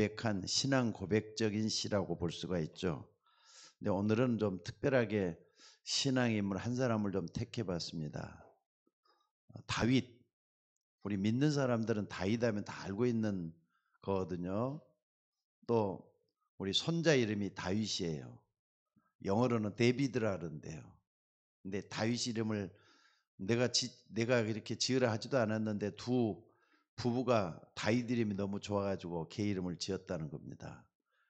고백한 신앙 고백적인 시라고 볼 수가 있죠. 근데 오늘은 좀 특별하게 신앙 인물 한 사람을 좀 택해 봤습니다. 다윗. 우리 믿는 사람들은 다윗 하면 다 알고 있는 거거든요. 또 우리 손자 이름이 다윗이에요. 영어로는 데비드라 그러는데요. 근데 다윗 이름을 내가 이렇게 지으라 하지도 않았는데 두 부부가 다윗 이름이 너무 좋아가지고 걔 이름을 지었다는 겁니다.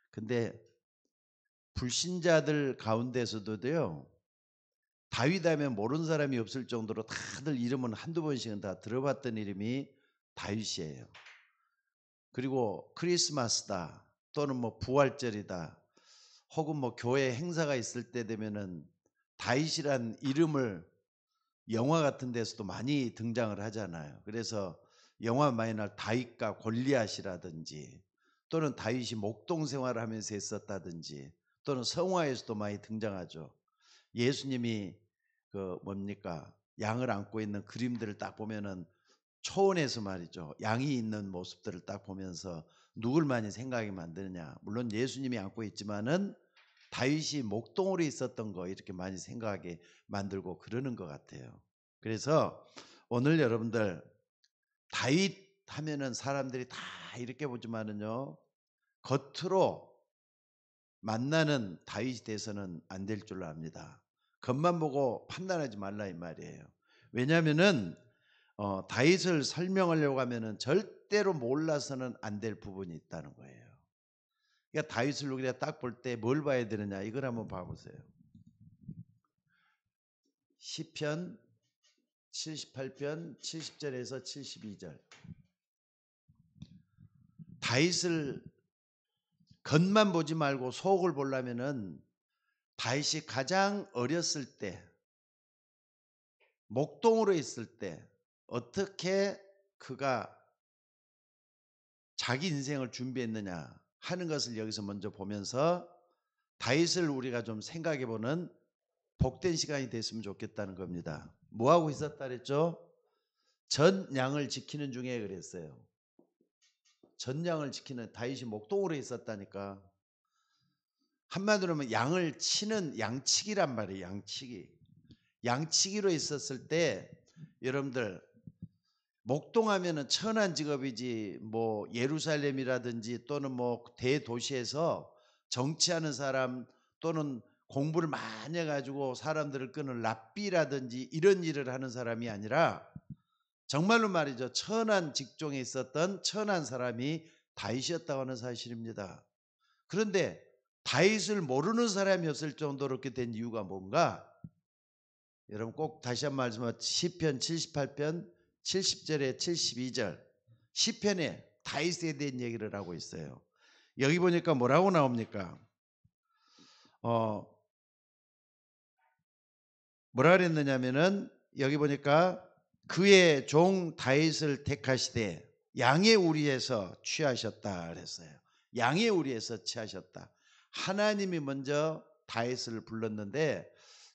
근데 불신자들 가운데서도요, 다윗 하면 모르는 사람이 없을 정도로 다들 이름은 한두 번씩은 다 들어봤던 이름이 다윗이에요. 그리고 크리스마스다 또는 뭐 부활절이다 혹은 뭐 교회 행사가 있을 때 되면은 다윗이란 이름을 영화 같은 데서도 많이 등장을 하잖아요. 그래서 영화 많이 날 다윗과 골리앗이라든지 또는 다윗이 목동 생활을 하면서 했었다든지 또는 성화에서도 많이 등장하죠. 예수님이 그 뭡니까? 양을 안고 있는 그림들을 딱 보면은 초원에서 말이죠. 양이 있는 모습들을 딱 보면서 누굴 많이 생각하게 만드느냐. 물론 예수님이 안고 있지만은 다윗이 목동으로 있었던 거 이렇게 많이 생각하게 만들고 그러는 것 같아요. 그래서 오늘 여러분들 다윗 하면은 사람들이 다 이렇게 보지만은요, 겉으로 만나는 다윗이 돼서는 안 될 줄 압니다. 겉만 보고 판단하지 말라 이 말이에요. 왜냐하면은 다윗을 설명하려고 하면은 절대로 몰라서는 안 될 부분이 있다는 거예요. 그러니까 다윗을 우리가 딱 볼 때 뭘 봐야 되느냐 이걸 한번 봐보세요. 시편 78편 70절에서 72절. 다윗을 겉만 보지 말고 속을 보려면은 다윗이 가장 어렸을 때 목동으로 있을 때 어떻게 그가 자기 인생을 준비했느냐 하는 것을 여기서 먼저 보면서 다윗을 우리가 좀 생각해 보는 복된 시간이 됐으면 좋겠다는 겁니다. 뭐 하고 있었다 그랬죠? 전 양을 지키는 중에 그랬어요. 전 양을 지키는 다윗이 목동으로 있었다니까. 한마디로 하면 양을 치는 양치기란 말이에요. 양치기. 양치기로 있었을 때 여러분들 목동하면은 천한 직업이지 뭐 예루살렘이라든지 또는 뭐 대도시에서 정치하는 사람 또는 공부를 많이 해가지고 사람들을 끄는 랍비라든지 이런 일을 하는 사람이 아니라 정말로 말이죠. 천한 직종에 있었던 천한 사람이 다윗이었다고 하는 사실입니다. 그런데 다윗을 모르는 사람이 없을 정도로 그렇게 된 이유가 뭔가? 여러분 꼭 다시 한번 말씀하시면 시편 78편 70절에 72절 시편에 다윗에 대한 얘기를 하고 있어요. 여기 보니까 뭐라고 나옵니까? 뭐라 그랬느냐면은 여기 보니까 그의 종 다윗을 택하시되 양의 우리에서 취하셨다 그랬어요. 양의 우리에서 취하셨다. 하나님이 먼저 다윗을 불렀는데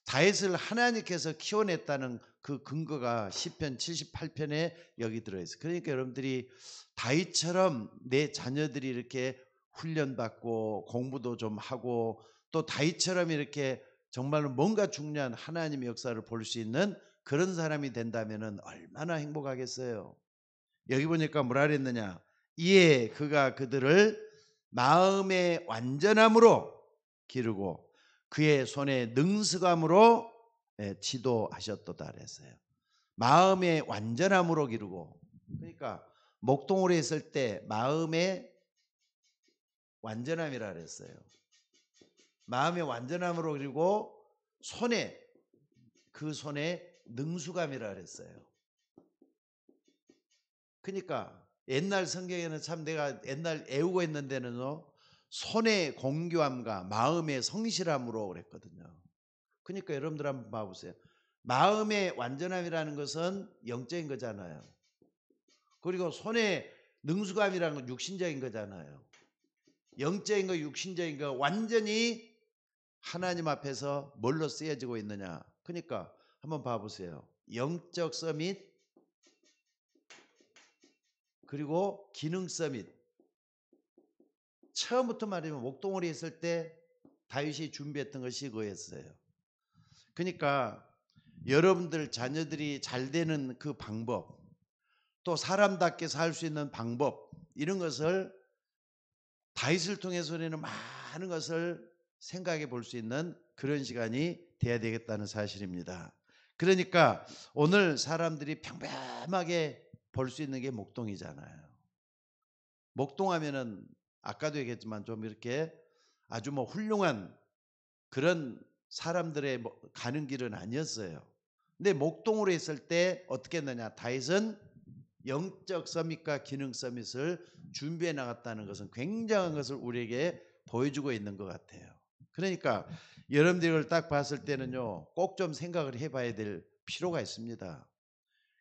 다윗을 하나님께서 키워냈다는 그 근거가 시편 78편에 여기 들어있어요. 그러니까 여러분들이 다윗처럼 내 자녀들이 이렇게 훈련받고 공부도 좀 하고 또 다윗처럼 이렇게 정말로 뭔가 중요한 하나님의 역사를 볼 수 있는 그런 사람이 된다면 얼마나 행복하겠어요. 여기 보니까 뭐라 그랬느냐. 이에 그가 그들을 마음의 완전함으로 기르고 그의 손에 능숙함으로 지도하셨도다 그랬어요. 마음의 완전함으로 기르고. 그러니까 목동으로 했을 때 마음의 완전함이라 그랬어요. 마음의 완전함으로 그리고 손에 그 손에 능수감이라 그랬어요. 그러니까 옛날 성경에는 참 내가 옛날 애우고 있는 데는요 손의 공교함과 마음의 성실함으로 그랬거든요. 그러니까 여러분들 한번 봐보세요. 마음의 완전함이라는 것은 영적인 거잖아요. 그리고 손의 능수감이라는 건 육신적인 거잖아요. 영적인 거 육신적인 거 완전히 하나님 앞에서 뭘로 쓰여지고 있느냐. 그러니까 한번 봐보세요. 영적 서밋 그리고 기능 서밋. 처음부터 말하면 목동으로 있을 때 다윗이 준비했던 것이 그거였어요. 그러니까 여러분들 자녀들이 잘 되는 그 방법, 또 사람답게 살 수 있는 방법, 이런 것을 다윗을 통해서 우리는 많은 것을 생각해 볼 수 있는 그런 시간이 돼야 되겠다는 사실입니다. 그러니까 오늘 사람들이 평범하게 볼 수 있는 게 목동이잖아요. 목동하면은 아까도 얘기했지만 좀 이렇게 아주 뭐 훌륭한 그런 사람들의 가는 길은 아니었어요. 근데 목동으로 했을 때 어떻게 했느냐? 다윗은 영적 서밋과 기능 서밋을 준비해 나갔다는 것은 굉장한 것을 우리에게 보여주고 있는 것 같아요. 그러니까 여러분들을 딱 봤을 때는요, 꼭 좀 생각을 해봐야 될 필요가 있습니다.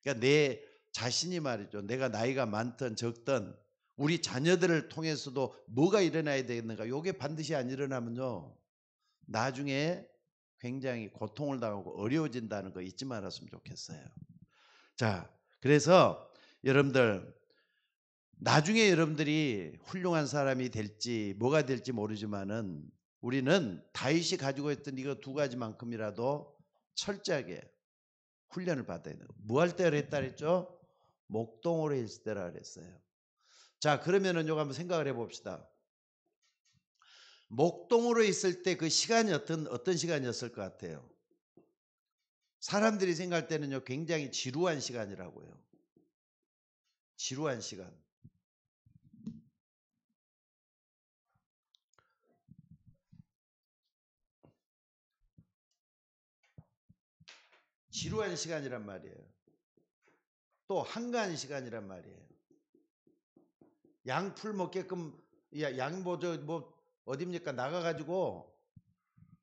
그러니까 내 자신이 말이죠, 내가 나이가 많든 적든 우리 자녀들을 통해서도 뭐가 일어나야 되겠는가? 이게 반드시 안 일어나면요, 나중에 굉장히 고통을 당하고 어려워진다는 거 잊지 말았으면 좋겠어요. 자, 그래서 여러분들 나중에 여러분들이 훌륭한 사람이 될지 뭐가 될지 모르지만은 우리는 다윗이 가지고 있던 이거 두 가지만큼이라도 철저하게 훈련을 받아야 돼요. 뭐 할 때를 했다 그랬죠? 목동으로 했을 때라 그랬어요. 자, 그러면은 요거 한번 생각을 해봅시다. 목동으로 있을 때 그 시간이 어떤 시간이었을 것 같아요? 사람들이 생각할 때는요, 굉장히 지루한 시간이라고요. 지루한 시간. 지루한 시간이란 말이에요. 또 한가한 시간이란 말이에요. 양풀 먹게끔, 뭐 어딥니까? 나가가지고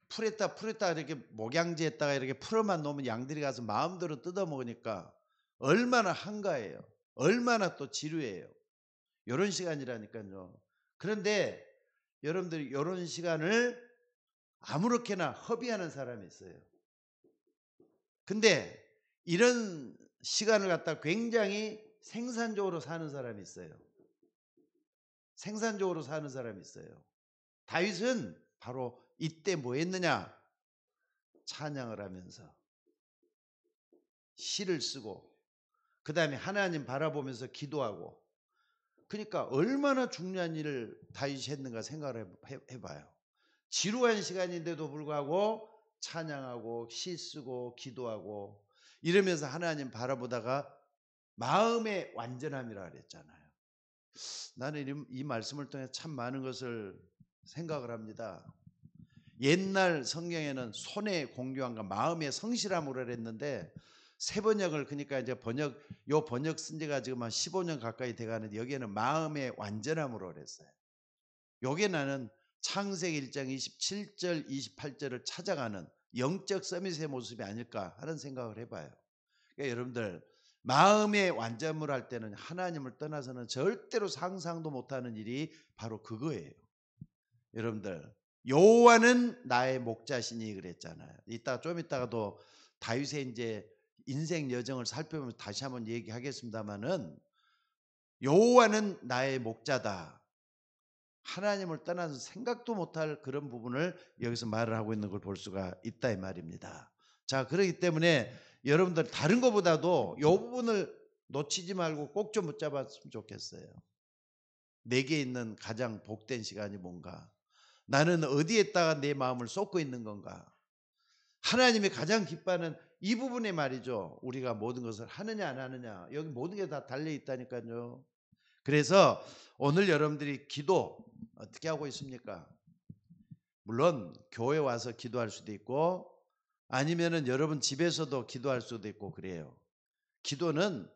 풀에다 이렇게 목양지에다가 이렇게 풀어만 놓으면 양들이 가서 마음대로 뜯어 먹으니까 얼마나 한가해요. 얼마나 또 지루해요. 이런 시간이라니까요. 그런데 여러분들이 이런 시간을 아무렇게나 허비하는 사람이 있어요. 근데 이런 시간을 갖다 굉장히 생산적으로 사는 사람이 있어요. 생산적으로 사는 사람이 있어요. 다윗은 바로 이때 뭐 했느냐? 찬양을 하면서 시를 쓰고 그 다음에 하나님 바라보면서 기도하고, 그러니까 얼마나 중요한 일을 다윗이 했는가 생각을 해봐요. 지루한 시간인데도 불구하고 찬양하고 시 쓰고 기도하고 이러면서 하나님 바라보다가 마음의 완전함이라 그랬잖아요. 나는 이 말씀을 통해 참 많은 것을 생각을 합니다. 옛날 성경에는 손의 공경함과 마음의 성실함으로 했는데 새 번역을, 그러니까 이제 번역 쓴 지가 지금 한 15년 가까이 돼가는데 여기에는 마음의 완전함으로 그랬어요. 요게 나는 창세기 1장 27절 28절을 찾아가는 영적 서밋의 모습이 아닐까 하는 생각을 해봐요. 그러니까 여러분들 마음의 완전을 할 때는 하나님을 떠나서는 절대로 상상도 못하는 일이 바로 그거예요. 여러분들 여호와는 나의 목자시니 그랬잖아요. 좀 이따가도 다윗의 이제 인생 여정을 살펴보면서 다시 한번 얘기하겠습니다만은 여호와는 나의 목자다. 하나님을 떠나서 생각도 못할 그런 부분을 여기서 말을 하고 있는 걸 볼 수가 있다 이 말입니다. 자, 그렇기 때문에 여러분들 다른 것보다도 이 부분을 놓치지 말고 꼭 좀 붙잡았으면 좋겠어요. 내게 있는 가장 복된 시간이 뭔가? 나는 어디에다가 내 마음을 쏟고 있는 건가? 하나님이 가장 기뻐하는 이 부분에 말이죠. 우리가 모든 것을 하느냐 안 하느냐, 여기 모든 게 다 달려 있다니까요. 그래서 오늘 여러분들이 기도 어떻게 하고 있습니까? 물론 교회 와서 기도할 수도 있고 아니면은 여러분 집에서도 기도할 수도 있고 그래요. 기도는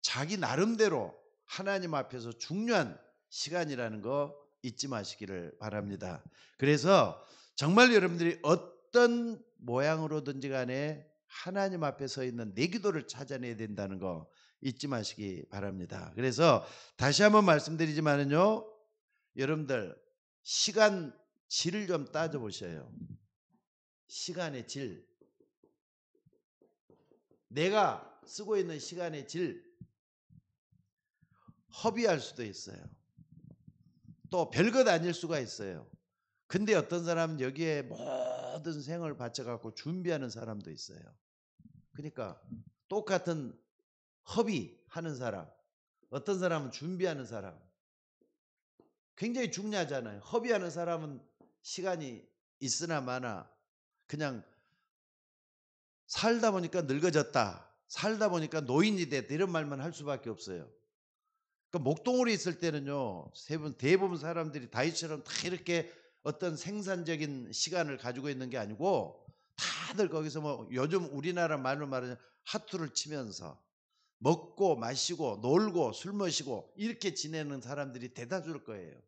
자기 나름대로 하나님 앞에서 중요한 시간이라는 거 잊지 마시기를 바랍니다. 그래서 정말 여러분들이 어떤 모양으로든지 간에 하나님 앞에 서 있는 내 기도를 찾아내야 된다는 거 잊지 마시기 바랍니다. 그래서 다시 한번 말씀드리지만은요, 여러분들 시간 질을 좀 따져보셔요. 시간의 질, 내가 쓰고 있는 시간의 질, 허비할 수도 있어요. 또 별것 아닐 수가 있어요. 근데 어떤 사람은 여기에 모든 생을 바쳐갖고 준비하는 사람도 있어요. 그러니까 똑같은 허비하는 사람, 어떤 사람은 준비하는 사람, 굉장히 중요하잖아요. 허비하는 사람은 시간이 있으나 마나 그냥 살다 보니까 늙어졌다, 살다 보니까 노인이 됐다, 이런 말만 할 수밖에 없어요. 그러니까 목동으로 있을 때는요, 대부분 사람들이 다윗처럼 다 이렇게 어떤 생산적인 시간을 가지고 있는 게 아니고 다들 거기서 뭐 요즘 우리나라 말로 말하면 하투를 치면서 먹고 마시고 놀고 술 마시고 이렇게 지내는 사람들이 대다수일 거예요.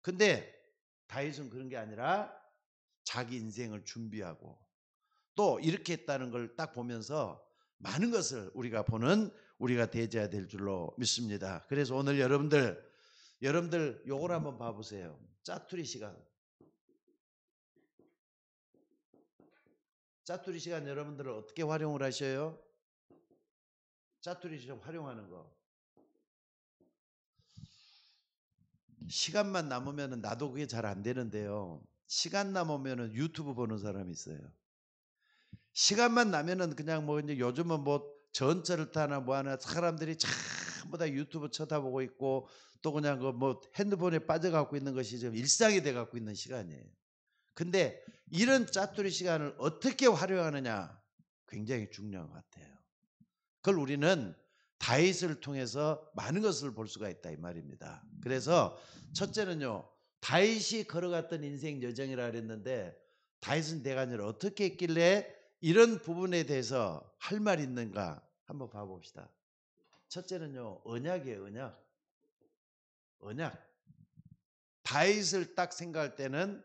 근데 다윗은 그런 게 아니라 자기 인생을 준비하고 또 이렇게 했다는 걸 딱 보면서 많은 것을 우리가 보는 우리가 되어야 될 줄로 믿습니다. 그래서 오늘 여러분들 요걸 한번 봐보세요. 짜투리 시간. 짜투리 시간 여러분들은 어떻게 활용을 하셔요? 짜투리 시간 활용하는 거. 시간만 남으면 나도 그게 잘 안 되는데요. 시간 남으면 유튜브 보는 사람이 있어요. 시간만 나면은 그냥 뭐 이제 요즘은 뭐 전철을 타나 뭐 하나 사람들이 전부 다 유튜브 쳐다보고 있고 또 그냥 그 뭐 핸드폰에 빠져갖고 있는 것이 좀 일상이 돼갖고 있는 시간이에요. 근데 이런 짜투리 시간을 어떻게 활용하느냐 굉장히 중요한 것 같아요. 그걸 우리는 다윗을 통해서 많은 것을 볼 수가 있다 이 말입니다. 그래서 첫째는요, 다윗이 걸어갔던 인생 여정이라 그랬는데 다윗은 대간을 어떻게 했길래 이런 부분에 대해서 할 말 있는가 한번 봐봅시다. 첫째는요, 언약이에요. 언약. 다윗을 딱 생각할 때는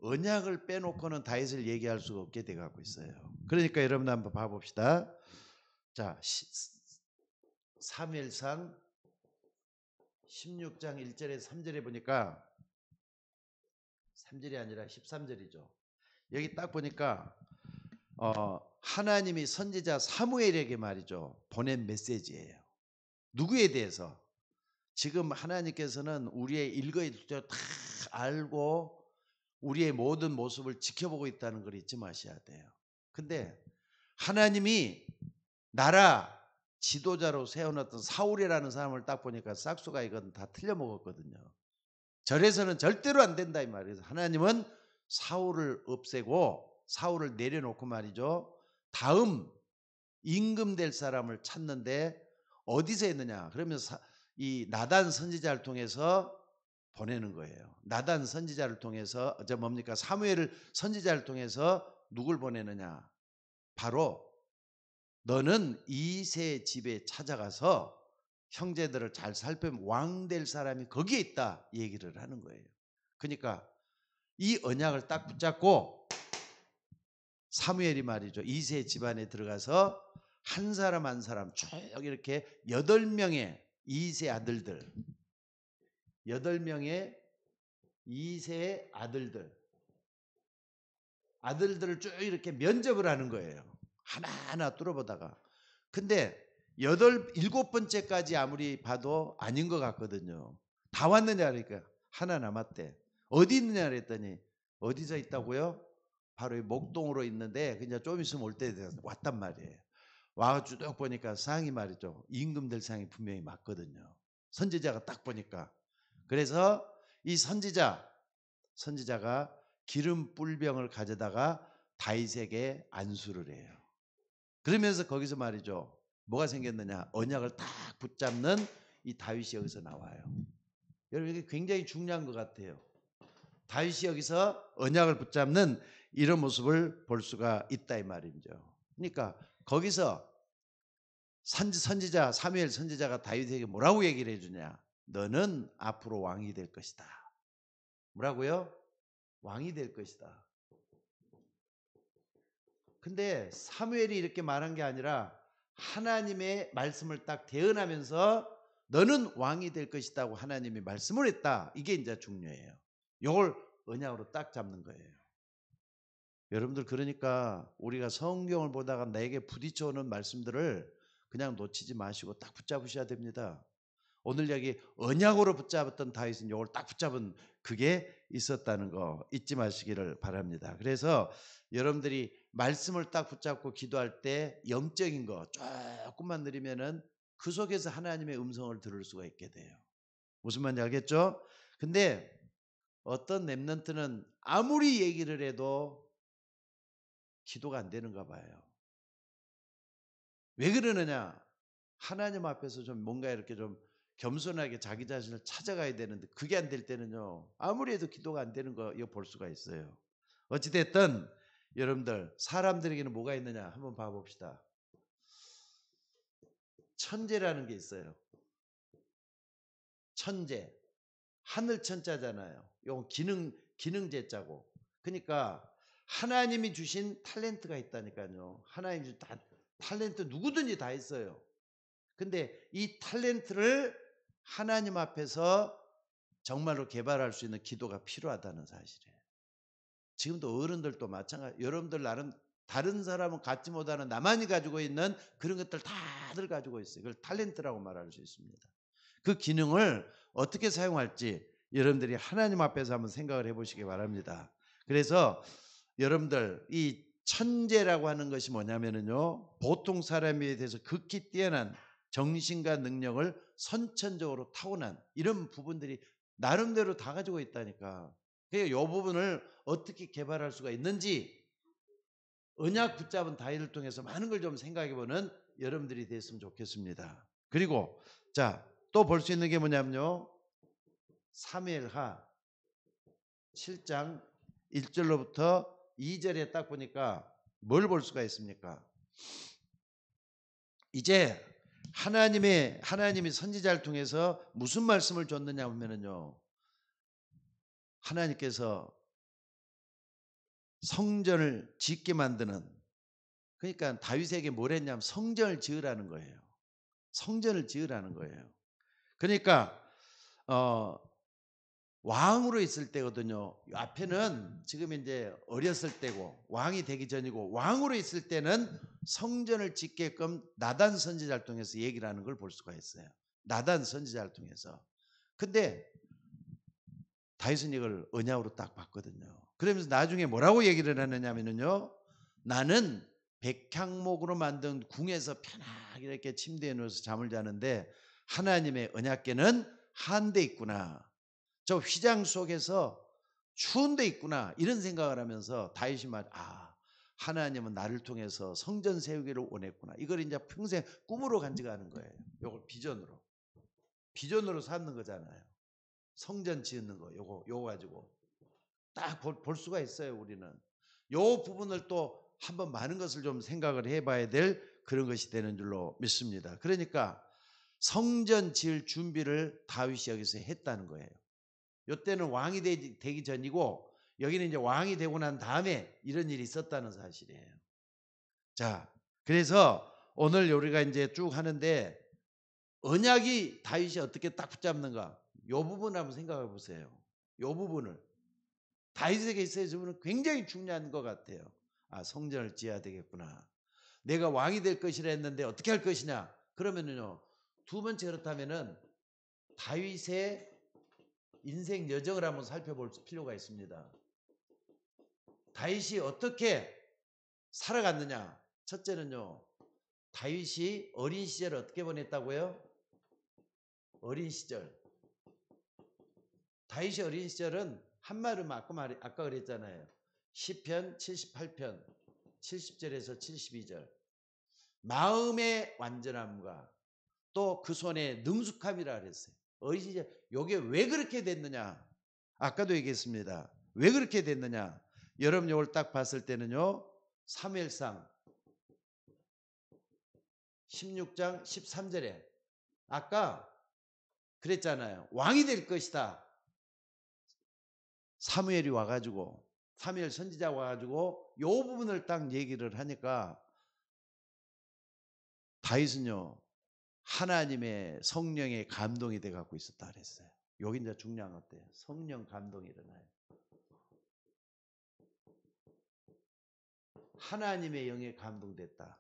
언약을 빼놓고는 다윗을 얘기할 수가 없게 돼가고 있어요. 그러니까 여러분 한번 봐봅시다. 자, 사무엘상 16장 1절에 3절에 보니까 3절이 아니라 13절이죠. 여기 딱 보니까 하나님이 선지자 사무엘에게 말이죠, 보낸 메시지예요. 누구에 대해서? 지금 하나님께서는 우리의 일거이일투족 다 알고 우리의 모든 모습을 지켜보고 있다는 걸 잊지 마셔야 돼요. 근데 하나님이 나라 지도자로 세워놨던 사울이라는 사람을 딱 보니까 싹수가 이건 다 틀려먹었거든요. 절에서는 절대로 안 된다 이 말이에요. 하나님은 사울을 없애고 사울을 내려놓고 말이죠, 다음 임금될 사람을 찾는데 어디서 했느냐 그러면 이 나단 선지자를 통해서 보내는 거예요. 나단 선지자를 통해서 뭡니까, 사무엘 선지자를 통해서 누굴 보내느냐, 바로 너는 이세 집에 찾아가서 형제들을 잘 살펴보면 왕 될 사람이 거기에 있다 얘기를 하는 거예요. 그러니까 이 언약을 딱 붙잡고 사무엘이 말이죠, 이세 집안에 들어가서 한 사람 한 사람 쭉 이렇게 8명의 이세 아들들, 8명의 이세 아들들을 쭉 이렇게 면접을 하는 거예요. 하나하나 뚫어보다가. 근데 7번째까지 아무리 봐도 아닌 것 같거든요. 다 왔느냐 그러니까 하나 남았대. 어디 있느냐 그랬더니 어디서 있다고요? 바로 이 목동으로 있는데 그냥 좀 있으면 올 때 왔단 말이에요. 와가지고 쭉 보니까 상이 말이죠, 임금될 상이 분명히 맞거든요. 선지자가 딱 보니까. 그래서 이 선지자가 기름 뿔병을 가져다가 다윗에게 안수를 해요. 그러면서 거기서 말이죠, 뭐가 생겼느냐, 언약을 딱 붙잡는 이 다윗이 여기서 나와요. 여러분 이게 굉장히 중요한 것 같아요. 다윗이 여기서 언약을 붙잡는 이런 모습을 볼 수가 있다 이 말이죠. 그러니까 거기서 선지자 사무엘 선지자가 다윗에게 뭐라고 얘기를 해주냐, 너는 앞으로 왕이 될 것이다. 뭐라고요? 왕이 될 것이다. 근데 사무엘이 이렇게 말한 게 아니라 하나님의 말씀을 딱 대언하면서 너는 왕이 될 것이다고 하나님이 말씀을 했다. 이게 이제 중요해요. 이걸 언약으로 딱 잡는 거예요. 여러분들 그러니까 우리가 성경을 보다가 내게 부딪혀오는 말씀들을 그냥 놓치지 마시고 딱 붙잡으셔야 됩니다. 오늘 여기 언약으로 붙잡았던 다윗은 이걸 딱 붙잡은 그게 있었다는 거 잊지 마시기를 바랍니다. 그래서 여러분들이 말씀을 딱 붙잡고 기도할 때 영적인 거 조금만 들으면은 그 속에서 하나님의 음성을 들을 수가 있게 돼요. 무슨 말인지 알겠죠? 근데 어떤 랩런트는 아무리 얘기를 해도 기도가 안 되는가 봐요. 왜 그러느냐? 하나님 앞에서 좀 뭔가 이렇게 좀 겸손하게 자기 자신을 찾아가야 되는데 그게 안 될 때는요. 아무리 해도 기도가 안 되는 거 이거 볼 수가 있어요. 어찌 됐든 여러분들 사람들에게는 뭐가 있느냐 한번 봐 봅시다. 천재라는 게 있어요. 천재. 하늘 천자잖아요. 이건 기능제자고. 그러니까 하나님이 주신 탤런트가 있다니까요. 하나님이 주신 탤런트 누구든지 다 있어요. 근데 이 탤런트를 하나님 앞에서 정말로 개발할 수 있는 기도가 필요하다는 사실이에요. 지금도 어른들도 마찬가지. 여러분들 나름 다른 사람은 갖지 못하는 나만이 가지고 있는 그런 것들 다들 가지고 있어요. 그걸 탤런트라고 말할 수 있습니다. 그 기능을 어떻게 사용할지 여러분들이 하나님 앞에서 한번 생각을 해보시기 바랍니다. 그래서 여러분들 이 천재라고 하는 것이 뭐냐면요, 보통 사람에 대해서 극히 뛰어난 정신과 능력을 선천적으로 타고난 이런 부분들이 나름대로 다 가지고 있다니까. 그러니까 이 부분을 어떻게 개발할 수가 있는지 언약 붙잡은 다윗을 통해서 많은 걸 좀 생각해보는 여러분들이 됐으면 좋겠습니다. 그리고 자, 또 볼 수 있는 게 뭐냐면요, 사무엘하 7장 1절로부터 2절에 딱 보니까 뭘 볼 수가 있습니까? 이제 하나님이 선지자를 통해서 무슨 말씀을 줬느냐 하면요, 하나님께서 성전을 짓게 만드는, 그러니까 다윗에게 뭘 했냐면 성전을 지으라는 거예요. 성전을 지으라는 거예요. 그러니까 왕으로 있을 때거든요. 앞에는 지금 이제 어렸을 때고 왕이 되기 전이고, 왕으로 있을 때는 성전을 짓게끔 나단 선지자를 통해서 얘기를 하는 걸 볼 수가 있어요. 나단 선지자를 통해서. 근데 다윗은 이걸 언약으로 딱 봤거든요. 그러면서 나중에 뭐라고 얘기를 하느냐면요, 나는 백향목으로 만든 궁에서 편하게 이렇게 침대에 누워서 잠을 자는데 하나님의 언약궤는 한데 있구나, 저 휘장 속에서 추운 데 있구나, 이런 생각을 하면서 다윗이 하나님은 나를 통해서 성전 세우기를 원했구나, 이걸 이제 평생 꿈으로 간직하는 거예요. 이걸 비전으로 삼는 거잖아요. 성전 짓는 거, 요거 가지고 딱 볼 수가 있어요. 우리는 요 부분을 또 한번 많은 것을 좀 생각을 해봐야 될 그런 것이 되는 줄로 믿습니다. 그러니까 성전 지을 준비를 다윗이 여기서 했다는 거예요. 요때는 왕이 되기 전이고, 여기는 이제 왕이 되고 난 다음에 이런 일이 있었다는 사실이에요. 자, 그래서 오늘 우리가 이제 쭉 하는데 언약이 다윗이 어떻게 딱 붙잡는가, 요 부분 한번 생각해 보세요. 요 부분을 다윗에게 있어서는 굉장히 중요한 것 같아요. 성전을 지어야 되겠구나. 내가 왕이 될 것이라 했는데 어떻게 할 것이냐? 그러면은요, 두 번째 그렇다면은 다윗의 인생 여정을 한번 살펴볼 필요가 있습니다. 다윗이 어떻게 살아갔느냐? 첫째는요, 다윗이 어린 시절을 어떻게 보냈다고요? 어린 시절. 다윗이 어린 시절은 한마디로 아까 그랬잖아요. 시편 78편 70절에서 72절. 마음의 완전함과 또 그 손의 능숙함이라 그랬어요. 어린 시절. 요게 왜 그렇게 됐느냐? 아까도 얘기했습니다. 왜 그렇게 됐느냐? 여러분 요걸 딱 봤을 때는요, 사무엘상 16장 13절에 아까 그랬잖아요. 왕이 될 것이다. 사무엘이 와가지고, 사무엘 선지자가 와가지고 요 부분을 딱 얘기를 하니까 다윗은요, 하나님의 성령의 감동이 돼 갖고 있었다 그랬어요. 여기 이제 중요한 것 같아요. 성령 감동이 일어나요. 하나님의 영에 감동됐다.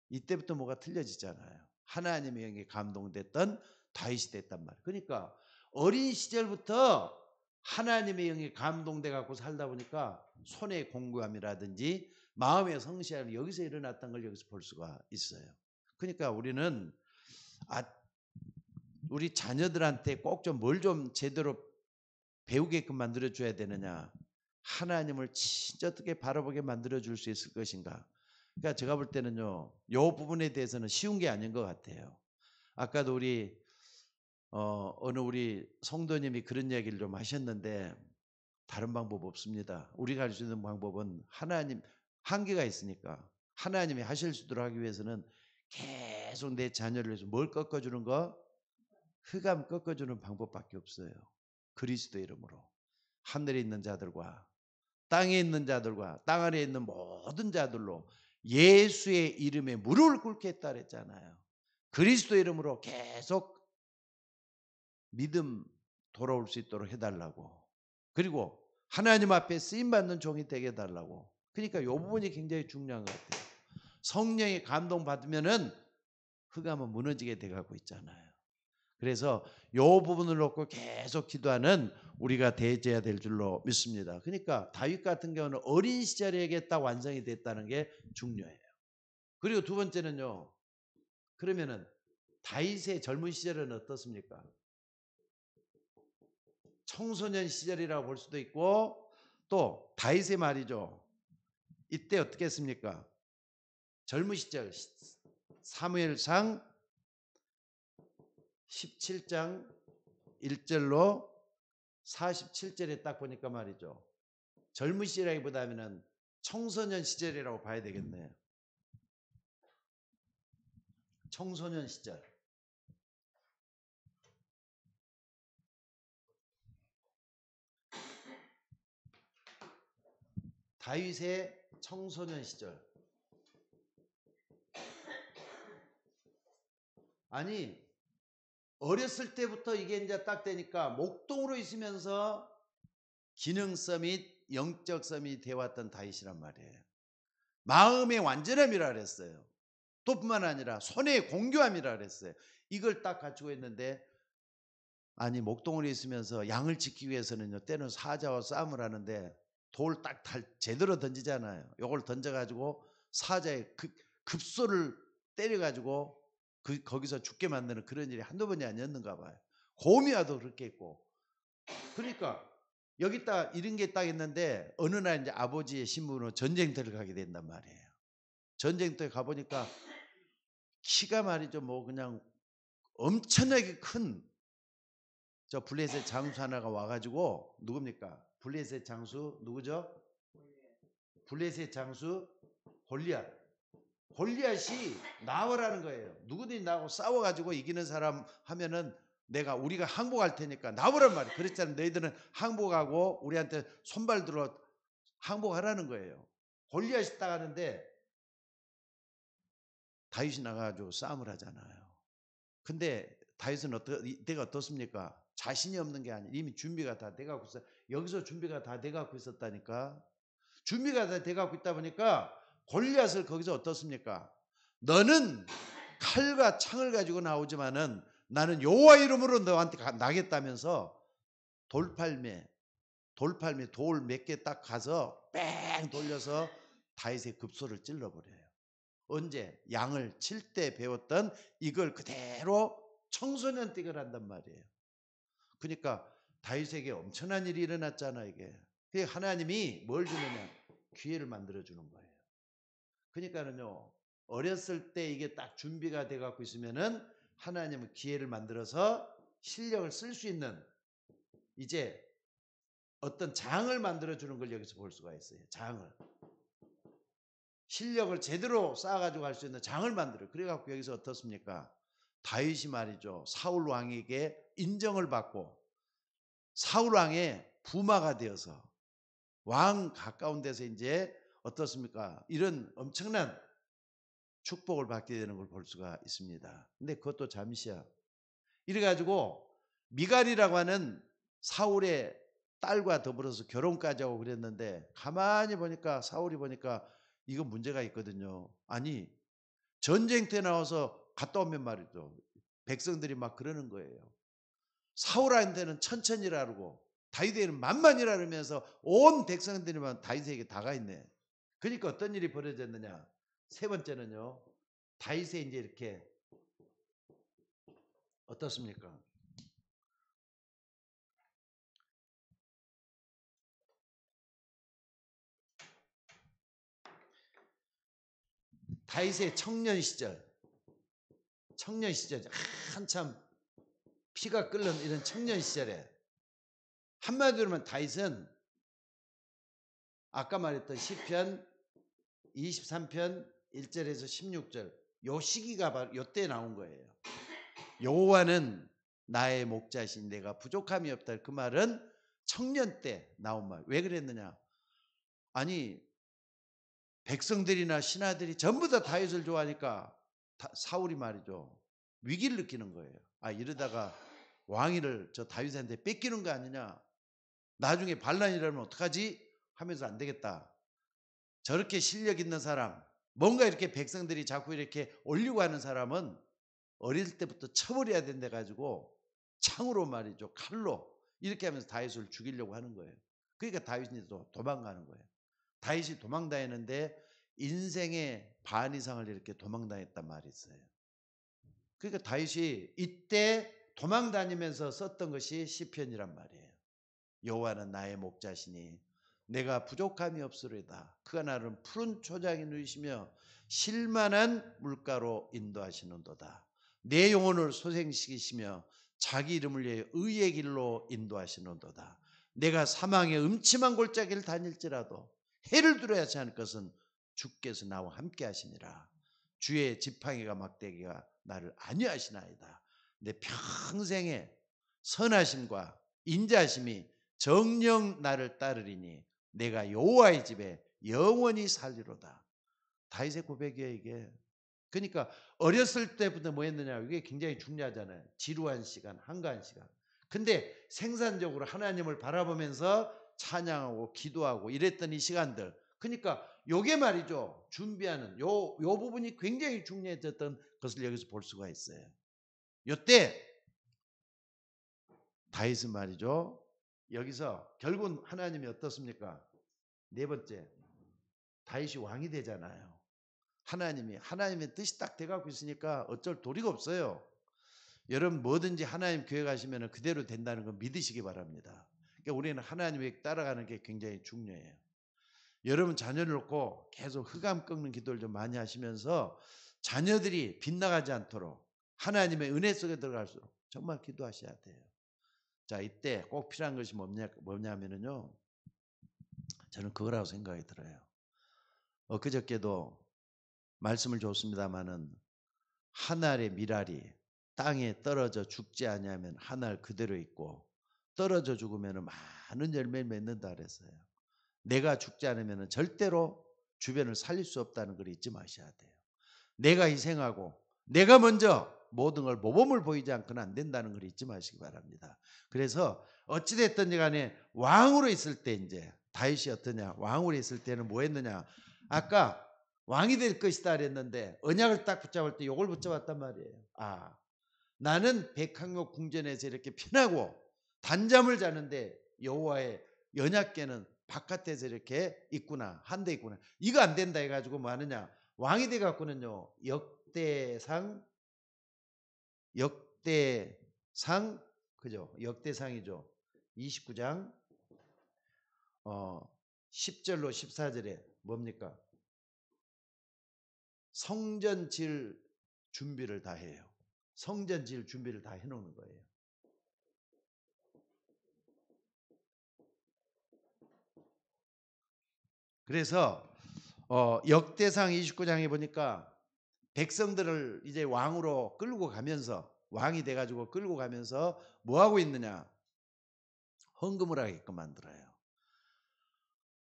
이때부터 뭐가 틀려지잖아요. 하나님의 영에 감동됐던 다윗이 됐단 말이에요. 그러니까 어린 시절부터 하나님의 영이 감동돼 갖고 살다 보니까 손의 공부함이라든지 마음의 성실함이 여기서 일어났던 걸 여기서 볼 수가 있어요. 그러니까 우리는 우리 자녀들한테 꼭 좀 뭘 좀 제대로 배우게끔 만들어줘야 되느냐. 하나님을 진짜 어떻게 바라보게 만들어줄 수 있을 것인가. 그러니까 제가 볼 때는요. 이 부분에 대해서는 쉬운 게 아닌 것 같아요. 아까도 우리 성도님이 그런 이야기를 좀 하셨는데 다른 방법 없습니다. 우리가 할 수 있는 방법은 하나님 한계가 있으니까 하나님이 하실 수 있도록 하기 위해서는 계속 내 자녀를 위해서 뭘 꺾어주는 거? 흑암 꺾어주는 방법밖에 없어요. 그리스도 이름으로 하늘에 있는 자들과 땅에 있는 자들과 땅 아래에 있는 모든 자들로 예수의 이름에 무릎을 꿇게 했다 그랬잖아요. 그리스도 이름으로 계속 믿음 돌아올 수 있도록 해달라고. 그리고 하나님 앞에 쓰임받는 종이 되게 해달라고. 그러니까 이 부분이 굉장히 중요한 것 같아요. 성령의 감동 받으면은 흑암은 무너지게 돼가고 있잖아요. 그래서 이 부분을 놓고 계속 기도하는 우리가 되어야 될 줄로 믿습니다. 그러니까 다윗 같은 경우는 어린 시절에 이게 딱 완성이 됐다는 게 중요해요. 그리고 두 번째는요. 그러면은 다윗의 젊은 시절은 어떻습니까? 청소년 시절이라고 볼 수도 있고 또 다윗의 말이죠. 이때 어떻게 했습니까? 젊은 시절 사무엘상 17장 1절로 47절에 딱 보니까 말이죠. 젊은 시절이라기보다는 청소년 시절이라고 봐야 되겠네요. 청소년 시절. 다윗의 청소년 시절. 아니 어렸을 때부터 이게 이제 딱 되니까 목동으로 있으면서 기능성 및 영적성이 되어왔던 다윗이란 말이에요. 마음의 완전함이라 그랬어요. 또 뿐만 아니라 손의 공교함이라 그랬어요. 이걸 딱 갖추고 있는데 아니 목동으로 있으면서 양을 지키기 위해서는요. 때는 사자와 싸움을 하는데 돌 딱 제대로 던지잖아요. 요걸 던져가지고 사자의 급소를 때려가지고 거기서 죽게 만드는 그런 일이 한두 번이 아니었는가 봐요. 고미와도 그렇게 했고. 그러니까 여기 딱 이런 게 딱 있는데 어느 날 이제 아버지의 신분으로 전쟁터를 가게 된단 말이에요. 전쟁터에 가보니까 키가 말이죠. 뭐 그냥 엄청나게 큰 저 블레셋 장수 하나가 와가지고 누굽니까? 블레셋 장수 누구죠? 블레셋 장수 골리앗. 골리앗이 나오라는 거예요. 누구든지 나하고 싸워가지고 이기는 사람 하면은 우리가 항복할 테니까 나오란 말이에요. 그랬잖아요. 너희들은 항복하고 우리한테 손발 들어 항복하라는 거예요. 골리앗이 딱 하는데 다윗이 나가가지고 싸움을 하잖아요. 근데 다윗은 이때가 어떻습니까? 자신이 없는 게 아니라 이미 준비가 다 돼갖고 있어. 여기서 준비가 다 돼갖고 있었다니까. 준비가 다 돼갖고 있다 보니까 골리앗을 거기서 어떻습니까? 너는 칼과 창을 가지고 나오지만은 나는 여호와 이름으로 너한테 나겠다면서 돌팔매 돌 몇 개 딱 가서 뺑 돌려서 다윗의 급소를 찔러버려요. 언제? 양을 칠 때 배웠던 이걸 그대로 청소년 때 한단 말이에요. 그러니까 다윗에게 엄청난 일이 일어났잖아 이게. 하나님이 뭘 주느냐? 기회를 만들어 주는 거예요. 그러니까는요. 어렸을 때 이게 딱 준비가 돼 갖고 있으면은 하나님은 기회를 만들어서 실력을 쓸 수 있는 이제 어떤 장을 만들어 주는 걸 여기서 볼 수가 있어요. 장을. 실력을 제대로 쌓아가지고 갈 수 있는 장을 만들어요. 그래갖고 여기서 어떻습니까? 다윗이 말이죠. 사울 왕에게 인정을 받고 사울 왕의 부마가 되어서 왕 가까운 데서 이제 어떻습니까? 이런 엄청난 축복을 받게 되는 걸 볼 수가 있습니다. 근데 그것도 잠시야. 이래가지고 미갈이라고 하는 사울의 딸과 더불어서 결혼까지 하고 그랬는데 가만히 보니까 사울이 보니까 이거 문제가 있거든요. 아니 전쟁터에 나와서 갔다 오면 말이죠. 백성들이 막 그러는 거예요. 사울한테는 천천히라 그러고 다윗에게는 만만이라 그러면서 온 백성들이만 다윗에게 다가 있네. 그러니까 어떤 일이 벌어졌느냐. 세 번째는요. 다윗이 이제 이렇게 어떻습니까? 다윗의 청년 시절 한참 피가 끓는 이런 청년 시절에 한마디로 하면 다윗은 아까 말했던 시편 23편 1절에서 16절 요 시기가 바로 요때 나온 거예요. 여호와는 나의 목자신 내가 부족함이 없다. 그 말은 청년 때 나온 말. 왜 그랬느냐? 아니 백성들이나 신하들이 전부 다 다윗을 좋아하니까 사울이 말이죠. 위기를 느끼는 거예요. 아 이러다가 왕위를 저 다윗한테 뺏기는 거 아니냐. 나중에 반란이 일어나면 어떡하지? 하면서 안 되겠다. 저렇게 실력 있는 사람 뭔가 이렇게 백성들이 자꾸 이렇게 올리고 하는 사람은 어릴 때부터 쳐버려야 된다 가지고 창으로 말이죠. 칼로 이렇게 하면서 다윗을 죽이려고 하는 거예요. 그러니까 다윗이 또 도망가는 거예요. 다윗이 도망다녔는데 인생의 반 이상을 이렇게 도망다녔단 말이 있어요. 그러니까 다윗이 이때 도망다니면서 썼던 것이 시편이란 말이에요. 여호와는 나의 목자시니 내가 부족함이 없으리다. 그가 나를 푸른 초장에 누이시며 실만한 물가로 인도하시는도다. 내 영혼을 소생시키시며 자기 이름을 위해 의의 길로 인도하시는도다. 내가 사망의 음침한 골짜기를 다닐지라도 해를 두려워하지 않을 것은 주께서 나와 함께 하시니라. 주의 지팡이가 막대기가 나를 안위하시나이다. 내 평생의 선하심과 인자하심이 정녕 나를 따르리니 내가 여호와의 집에 영원히 살리로다. 다윗의 고백이에요 이게. 그러니까 어렸을 때부터 뭐 했느냐. 이게 굉장히 중요하잖아요. 지루한 시간, 한가한 시간. 근데 생산적으로 하나님을 바라보면서 찬양하고 기도하고 이랬던 이 시간들. 그러니까 요게 말이죠. 준비하는 요 부분이 굉장히 중요했던 것을 여기서 볼 수가 있어요. 요때 다윗은 말이죠. 여기서 결국은 하나님이 어떻습니까? 네 번째, 다윗이 왕이 되잖아요. 하나님의 뜻이 딱 돼갖고 있으니까 어쩔 도리가 없어요. 여러분 뭐든지 하나님 교회 가시면 그대로 된다는 거 믿으시기 바랍니다. 그러니까 우리는 하나님의 따라가는 게 굉장히 중요해요. 여러분 자녀를 놓고 계속 흑암 꺾는 기도를 좀 많이 하시면서 자녀들이 빗나가지 않도록 하나님의 은혜 속에 들어갈수록 정말 기도하셔야 돼요. 자, 이때 꼭 필요한 것이 뭐냐면요. 저는 그거라고 생각이 들어요. 엊그저께도 말씀을 줬습니다마는 한 알의 밀알이 땅에 떨어져 죽지 아니하면 한 알 그대로 있고 떨어져 죽으면 많은 열매를 맺는다 그랬어요. 내가 죽지 않으면 절대로 주변을 살릴 수 없다는 걸 잊지 마셔야 돼요. 내가 희생하고 내가 먼저 모든 걸 모범을 보이지 않고는 안 된다는 걸 잊지 마시기 바랍니다. 그래서 어찌됐든지 간에 왕으로 있을 때 이제 다윗이 어떠냐. 왕으로 있을 때는 뭐 했느냐. 아까 왕이 될 것이다 그랬는데 언약을 딱 붙잡을 때 요걸 붙잡았단 말이에요. 아, 나는 백항목 궁전에서 이렇게 편하고 단잠을 자는데 여호와의 연약궤는 바깥에서 이렇게 있구나. 한 대 있구나. 이거 안 된다 해가지고 뭐 하느냐. 왕이 돼 갖고는요. 역대상 그죠? 역대상이죠. 29장 10절로 14절에 뭡니까? 성전 질 준비를 다 해요. 성전 질 준비를 다 해놓는 거예요. 그래서 역대상 29장에 보니까 백성들을 이제 왕으로 끌고 가면서 왕이 돼가지고 끌고 가면서 뭐 하고 있느냐. 헌금을 하게끔 만들어요.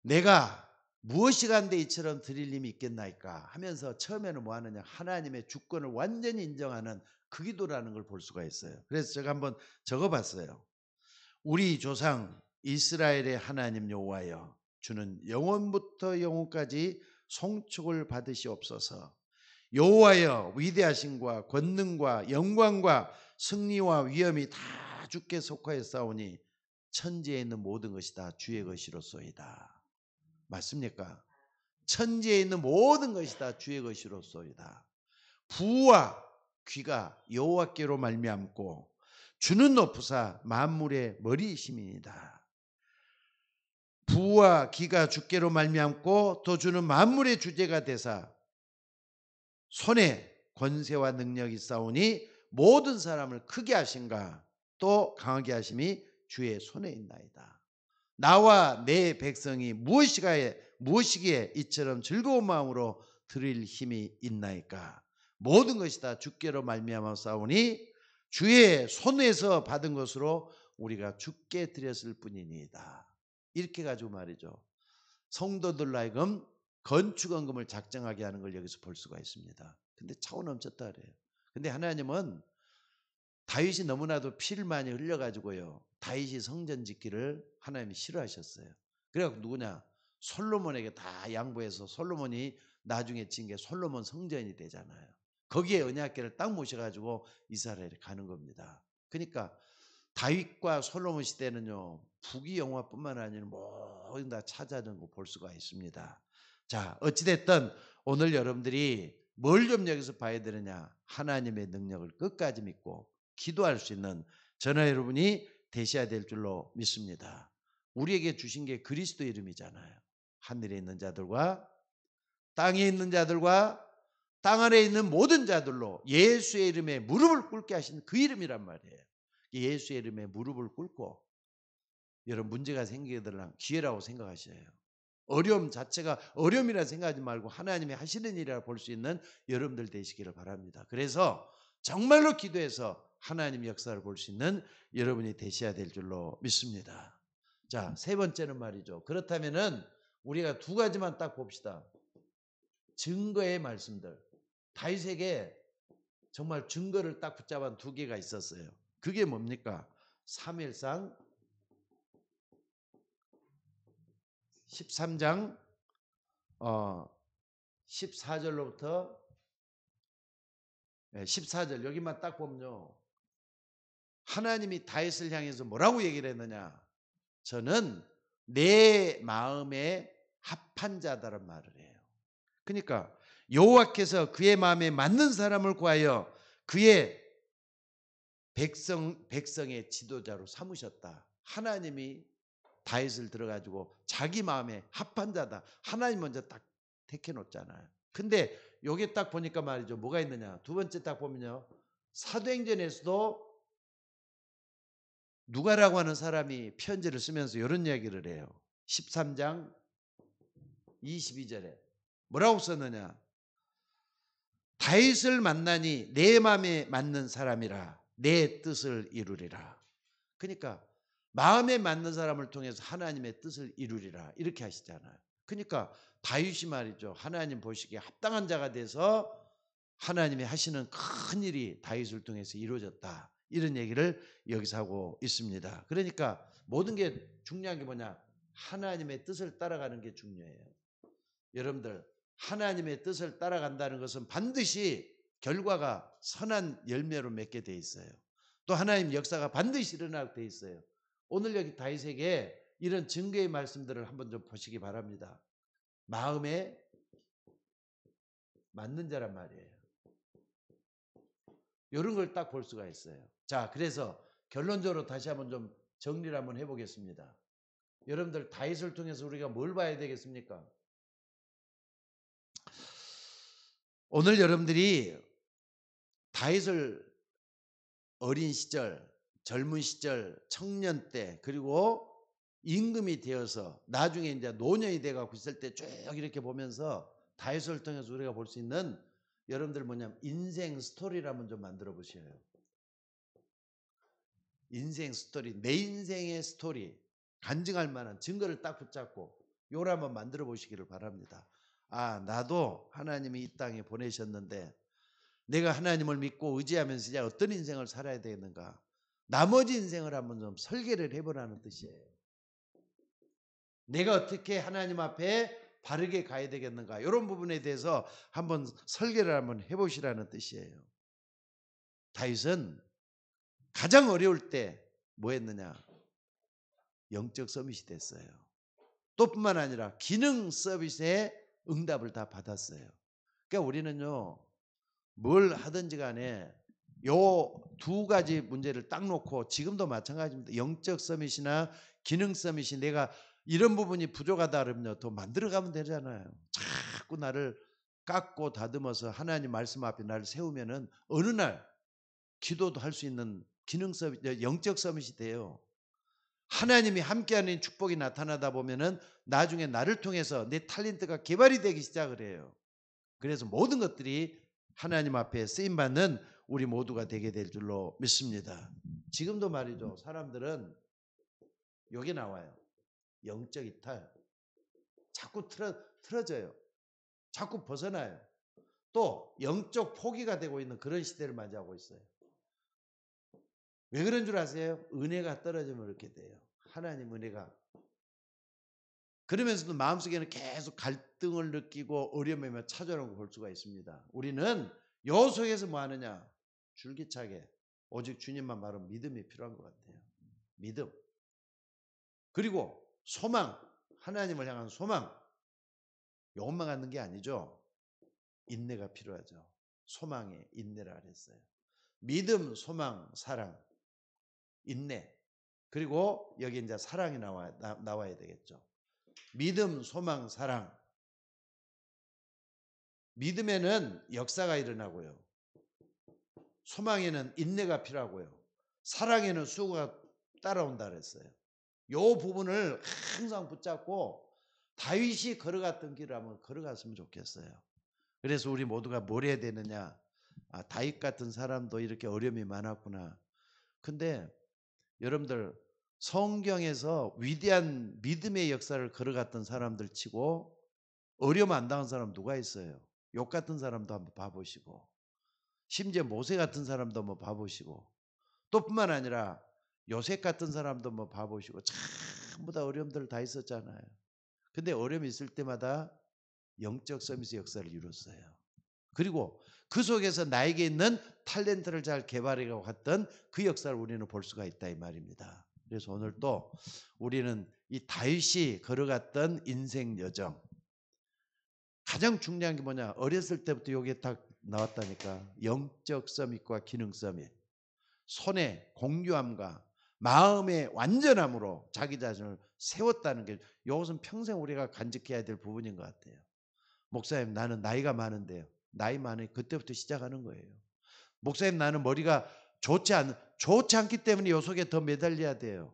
내가 무엇이 간데 이처럼 드릴 힘이 있겠나이까 하면서 처음에는 뭐 하느냐. 하나님의 주권을 완전히 인정하는 그 기도라는 걸 볼 수가 있어요. 그래서 제가 한번 적어봤어요. 우리 조상 이스라엘의 하나님 여호와여, 주는 영원부터 영원까지 송축을 받으시옵소서. 여호와여 위대하심과 권능과 영광과 승리와 위엄이 다 주께 속하였사오니 천지에 있는 모든 것이 다 주의 것이로소이다. 맞습니까? 천지에 있는 모든 것이 다 주의 것이로소이다. 부와 귀가 여호와께로 말미암고 주는 높으사 만물의 머리이심이니이다. 부와 귀가 주께로 말미암고 또 주는 만물의 주제가 되사 손에 권세와 능력이 있사오니 모든 사람을 크게 하신가 또 강하게 하심이 주의 손에 있나이다. 나와 내 백성이 무엇이기에 이처럼 즐거운 마음으로 드릴 힘이 있나이까. 모든 것이 다 주께로 말미암아 싸우니 주의 손에서 받은 것으로 우리가 주께 드렸을 뿐이니이다. 이렇게 가지고 말이죠. 성도들 하여금 건축원금을 작정하게 하는 걸 여기서 볼 수가 있습니다. 근데 차원 넘쳤다 그래요. 근데 하나님은 다윗이 너무나도 피를 많이 흘려가지고요, 다윗이 성전 짓기를 하나님이 싫어하셨어요. 그래갖고 누구냐, 솔로몬에게 다 양보해서 솔로몬이 나중에 진 게 솔로몬 성전이 되잖아요. 거기에 언약궤를 딱 모셔가지고 이스라엘에 가는 겁니다. 그러니까 다윗과 솔로몬 시대는요, 부귀영화뿐만 아니라 모든 다 찾아낸 거 볼 수가 있습니다. 자, 어찌됐든 오늘 여러분들이 뭘 좀 여기서 봐야 되느냐, 하나님의 능력을 끝까지 믿고 기도할 수 있는 저나 여러분이 되셔야 될 줄로 믿습니다. 우리에게 주신 게 그리스도 이름이잖아요. 하늘에 있는 자들과 땅에 있는 자들과 땅 아래에 있는 모든 자들로 예수의 이름에 무릎을 꿇게 하신 그 이름이란 말이에요. 예수의 이름에 무릎을 꿇고 여러분 문제가 생기게 되면 기회라고 생각하셔야 해요. 어려움 자체가 어려움이라 생각하지 말고 하나님이 하시는 일이라 볼 수 있는 여러분들 되시기를 바랍니다. 그래서 정말로 기도해서 하나님 역사를 볼 수 있는 여러분이 되셔야 될 줄로 믿습니다. 자, 세 번째는 말이죠. 그렇다면은 우리가 두 가지만 딱 봅시다. 증거의 말씀들. 다윗에게 정말 증거를 딱 붙잡은 두 개가 있었어요. 그게 뭡니까? 사무엘상 13장 14절로부터 14절 여기만 딱 보면요, 하나님이 다윗을 향해서 뭐라고 얘기를 했느냐, 저는 내 마음에 합한 자다란 말을 해요. 그러니까 여호와께서 그의 마음에 맞는 사람을 구하여 그의 백성의 지도자로 삼으셨다. 하나님이 다윗을 들어가지고 자기 마음에 합한 자다. 하나님 먼저 딱 택해 놓잖아요. 근데 여기 딱 보니까 말이죠, 뭐가 있느냐, 두 번째 딱 보면요, 사도행전에서도 누가라고 하는 사람이 편지를 쓰면서 이런 이야기를 해요. 13장 22절에 뭐라고 썼느냐, 다윗을 만나니 내 마음에 맞는 사람이라 내 뜻을 이루리라. 그러니까 마음에 맞는 사람을 통해서 하나님의 뜻을 이루리라 이렇게 하시잖아요. 그러니까 다윗이 말이죠, 하나님 보시기에 합당한 자가 돼서 하나님이 하시는 큰 일이 다윗을 통해서 이루어졌다, 이런 얘기를 여기서 하고 있습니다. 그러니까 모든 게 중요한 게 뭐냐, 하나님의 뜻을 따라가는 게 중요해요. 여러분들, 하나님의 뜻을 따라간다는 것은 반드시 결과가 선한 열매로 맺게 돼 있어요. 또 하나님 역사가 반드시 일어나게 돼 있어요. 오늘 여기 다윗에게 이런 증거의 말씀들을 한번 좀 보시기 바랍니다. 마음에 맞는 자란 말이에요. 이런 걸 딱 볼 수가 있어요. 자, 그래서 결론적으로 다시 한번 좀 정리를 한번 해보겠습니다. 여러분들, 다윗을 통해서 우리가 뭘 봐야 되겠습니까? 오늘 여러분들이 다윗을 어린 시절, 젊은 시절, 청년 때, 그리고 임금이 되어서 나중에 이제 노년이 돼가고 있을 때 쭉 이렇게 보면서 다윗을 통해서 우리가 볼 수 있는 여러분들 뭐냐면 인생 스토리를 한번 좀 만들어 보셔요. 인생 스토리, 내 인생의 스토리, 간증할 만한 증거를 딱 붙잡고 요걸 한번 만들어 보시기를 바랍니다. 아, 나도 하나님이 이 땅에 보내셨는데 내가 하나님을 믿고 의지하면서 이제 어떤 인생을 살아야 되겠는가, 나머지 인생을 한번 좀 설계를 해보라는 뜻이에요. 내가 어떻게 하나님 앞에 바르게 가야 되겠는가? 이런 부분에 대해서 한번 설계를 한번 해보시라는 뜻이에요. 다윗은 가장 어려울 때 뭐 했느냐? 영적 서밋이 됐어요. 또 뿐만 아니라 기능 서비스에 응답을 다 받았어요. 그러니까 우리는요, 뭘 하든지 간에 요 두 가지 문제를 딱 놓고 지금도 마찬가지입니다. 영적 서밋이나 기능 서밋이 내가 이런 부분이 부족하다 그러면요, 더 만들어가면 되잖아요. 자꾸 나를 깎고 다듬어서 하나님 말씀 앞에 나를 세우면은 어느 날 기도도 할 수 있는 기능 서밋, 영적 서밋이 돼요. 하나님이 함께하는 축복이 나타나다 보면은 나중에 나를 통해서 내 탤런트가 개발이 되기 시작을 해요. 그래서 모든 것들이 하나님 앞에 쓰임받는 우리 모두가 되게 될 줄로 믿습니다. 지금도 말이죠. 사람들은 여기 나와요. 영적 이탈. 자꾸 틀어져요. 자꾸 벗어나요. 또 영적 포기가 되고 있는 그런 시대를 맞이하고 있어요. 왜 그런 줄 아세요? 은혜가 떨어지면 그렇게 돼요. 하나님 은혜가. 그러면서도 마음속에는 계속 갈등을 느끼고 어려움에 찾아오는 걸 볼 수가 있습니다. 우리는 요 속에서 뭐 하느냐? 줄기차게 오직 주님만 바로 믿음이 필요한 것 같아요. 믿음. 그리고 소망. 하나님을 향한 소망. 요것만 갖는 게 아니죠. 인내가 필요하죠. 소망에 인내라 그랬어요. 믿음, 소망, 사랑, 인내. 그리고 여기 이제 사랑이 나와야 되겠죠. 믿음, 소망, 사랑. 믿음에는 역사가 일어나고요. 소망에는 인내가 필요하고요. 사랑에는 수고가 따라온다 그랬어요. 요 부분을 항상 붙잡고 다윗이 걸어갔던 길을 한번 걸어갔으면 좋겠어요. 그래서 우리 모두가 뭘 해야 되느냐? 아, 다윗 같은 사람도 이렇게 어려움이 많았구나. 근데 여러분들 성경에서 위대한 믿음의 역사를 걸어갔던 사람들 치고 어려움 안 당한 사람 누가 있어요? 욥 같은 사람도 한번 봐보시고 심지어 모세 같은 사람도 한번 봐보시고 또 뿐만 아니라 요셉 같은 사람도 한번 봐보시고 전부 다 어려움들 다 있었잖아요. 근데 어려움이 있을 때마다 영적 서비스 역사를 이뤘어요. 그리고 그 속에서 나에게 있는 탤런트를 잘 개발해가고 갔던 그 역사를 우리는 볼 수가 있다 이 말입니다. 그래서 오늘 또 우리는 이 다윗이 걸어갔던 인생 여정 가장 중요한 게 뭐냐? 어렸을 때부터 여기에 딱 나왔다니까. 영적 서밋과 기능 서밋. 손의 공유함과 마음의 완전함으로 자기 자신을 세웠다는 게 이것은 평생 우리가 간직해야 될 부분인 것 같아요. 목사님 나는 나이가 많은데요. 나이 많으니 그때부터 시작하는 거예요. 목사님 나는 머리가 좋지 않기 때문에 요 속에 더 매달려야 돼요.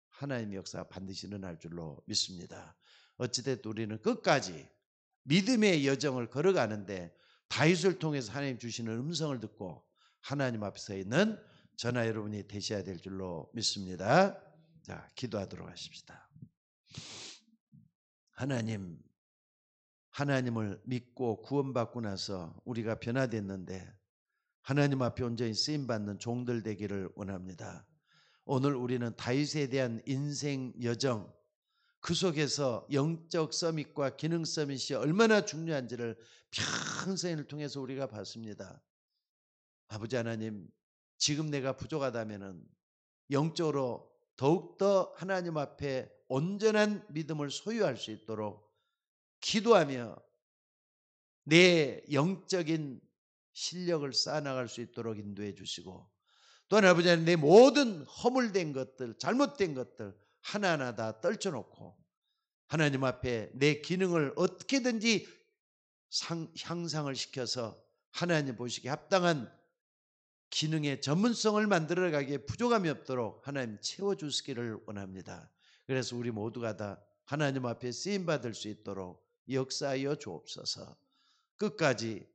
하나님의 역사가 반드시 일어날 줄로 믿습니다. 어찌됐든 우리는 끝까지 믿음의 여정을 걸어가는데 다윗을 통해서 하나님 주시는 음성을 듣고 하나님 앞에 서 있는 저나 여러분이 되셔야 될 줄로 믿습니다. 자, 기도하도록 하십시다. 하나님을 믿고 구원받고 나서 우리가 변화됐는데 하나님 앞에 온전히 쓰임받는 종들 되기를 원합니다. 오늘 우리는 다윗에 대한 인생 여정 그 속에서 영적 서밋과 기능 서밋이 얼마나 중요한지를 평생을 통해서 우리가 봤습니다. 아버지 하나님, 지금 내가 부족하다면 영적으로 더욱더 하나님 앞에 온전한 믿음을 소유할 수 있도록 기도하며 내 영적인 실력을 쌓아나갈 수 있도록 인도해 주시고 또한 아버지 하나님 내 모든 허물된 것들 잘못된 것들 하나하나 다 떨쳐놓고 하나님 앞에 내 기능을 어떻게든지 향상을 시켜서 하나님 보시기에 합당한 기능의 전문성을 만들어가기에 부족함이 없도록 하나님 채워주시기를 원합니다. 그래서 우리 모두가 다 하나님 앞에 쓰임받을 수 있도록 역사하여 주옵소서. 끝까지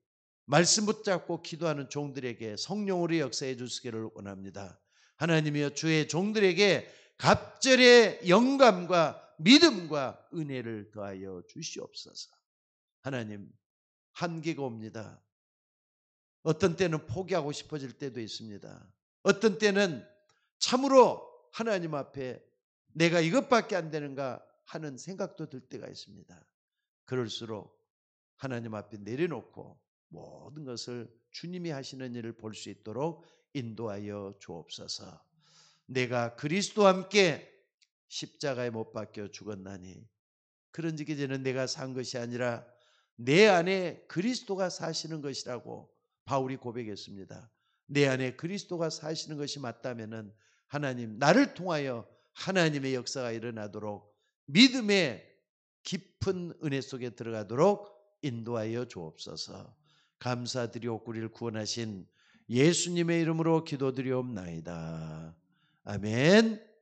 말씀 붙잡고 기도하는 종들에게 성령으로 역사해 주시기를 원합니다. 하나님이여 주의 종들에게 갑절의 영감과 믿음과 은혜를 더하여 주시옵소서. 하나님 한계가 옵니다. 어떤 때는 포기하고 싶어질 때도 있습니다. 어떤 때는 참으로 하나님 앞에 내가 이것밖에 안 되는가 하는 생각도 들 때가 있습니다. 그럴수록 하나님 앞에 내려놓고 모든 것을 주님이 하시는 일을 볼 수 있도록 인도하여 주옵소서. 내가 그리스도와 함께 십자가에 못 박혀 죽었나니 그런즉 이제는 내가 산 것이 아니라 내 안에 그리스도가 사시는 것이라고 바울이 고백했습니다. 내 안에 그리스도가 사시는 것이 맞다면은 하나님, 나를 통하여 하나님의 역사가 일어나도록 믿음의 깊은 은혜 속에 들어가도록 인도하여 주옵소서. 감사드리옵고 우리를 구원하신 예수님의 이름으로 기도드리옵나이다. 아멘.